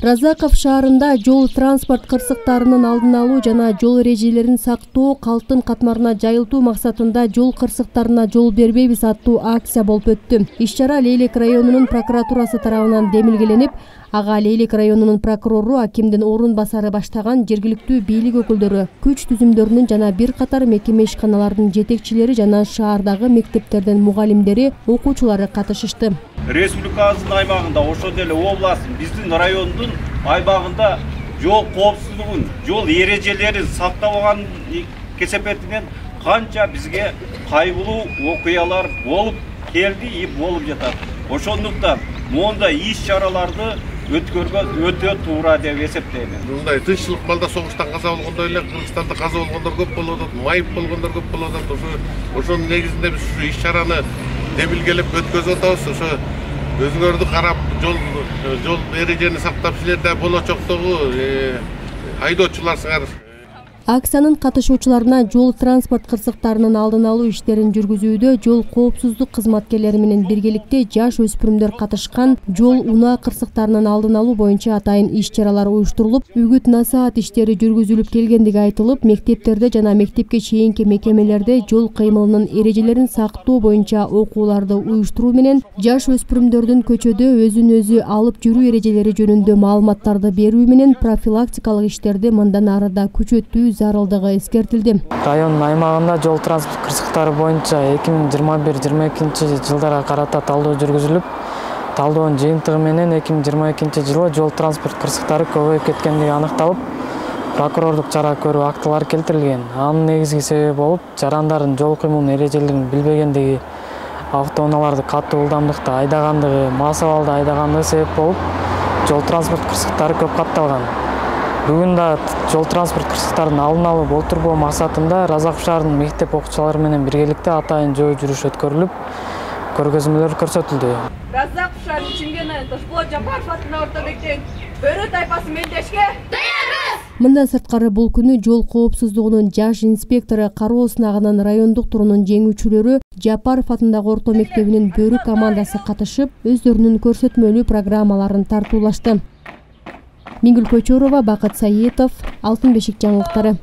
Разаков шаарында жол транспорт кырсыктарынын алдын алуу жана жол эрежелерин сактоо, калктын катмарына жайылтуу максатында жол кырсыктарына жол бербейбиз аттуу акция болуп өттү. Иш-чара Лейлек районунун прокуратурасы тарабынан демилгеленип, ага Лейлек районунун прокурору, акимдин орун басары баштаган жергиликтүү бийлик өкүлдөрү, күч түзүмдөрүнүн жана бир катар мекеме ишканалардын жетекчилери жана шаардагы мектептердин мугалимдери, окуучулары катышышты. Республикабыздын аймагында, ошол эле областтын, биздин райондун аймагында жол коопсуздугун, жол эрежелерин сактабаган кесепетинен канча бизге кайгылуу окуялар болуп келди и болуп жатат. Ошондуктан мондай иш-чараларды өткөргөн өтө туура деп эсептейм. Мындай тынччылык балда согуштан каза болгондой эле Кыргызстанда каза болгондор көп болуп атат, майып болгондор көп болуп атат. Ошонун негизинде биз ушу иш-чараны демилгелеп өткөзүп атабыз. Ошо өзүңөрдү карап, жол эрежени сактап, силерде болочоктогу айдоочуларсыңар. Акциянын катышуучуларына жол транспорт кырсыктарынын алдын алуу иштерин жүргүзүүдө жол коопсуздук кызматкерлери менен биргеликте жаш өспүрүмдөр катышкан жол унаа кырсыктарынын алдын алуу боюнча атайын иш-чаралар уюштурулуп, үгүт насаат иштери жүргүзүлүп келгендиги айтылып, мектептерде жана мектепке чейинки мекемелерде жол кыймылынын эрежелерин сактоо боюнча окууларды уюштуруу менен жаш өспүрүмдөрдүн көчөдө өзүн өзү алып жүрүү эрежелери жөнүндө маалыматтарды берүү менен профилактикалык иштерди мындан ары да күчөтүү зарылдыгы эскертилди. Районун аймагында жол транспорт кырсыктары боюнча 2021-2022 жылдарга карата талдоо жүргүзүлүп, талдоонун жыйынтыгы менен 2022 жылы жол транспорт кырсыктары көбөйүп кеткендиги аныкталып, прокурордук чара көрүү актылары келтирилген. Анын негизги себеби болуп, жарандардын жол кыймылынын эрежелерин билбегендиги, автоунааларды катуу ылдамдыкта айдагандыгы, мас абалда айдагандыгы себеп болуп, жол транспорт кырсыктары көп катталган. Бүгүн да жол транспорт кырсыктарын алдын алуу болтурбоо максатында Разаков шаарынын мектеп окуучулары менен биргеликте атайын жөө жүрүш өткөрүлүп, көргөзмөлөр көрсөтүлдү. Разаков шаарынын Чимгенайын Тошболот Жапаров атындагы орто мектебин Бөрө тайпасы мелдешке даярбыз. Мындан сырткары бул күнү жол коопсуздугунун жаш инспектору кароо сынагынын райондук турунун жеңүүчүлөрү Жапаров атындагы орто мектебинин Бөрү командасы катышып, өздөрүнүн көрсөтмөлүү программаларын тартуулашты. Миңгүл Көчөрова, Бакыт Саетов, Алтын бешик жаңылыктары.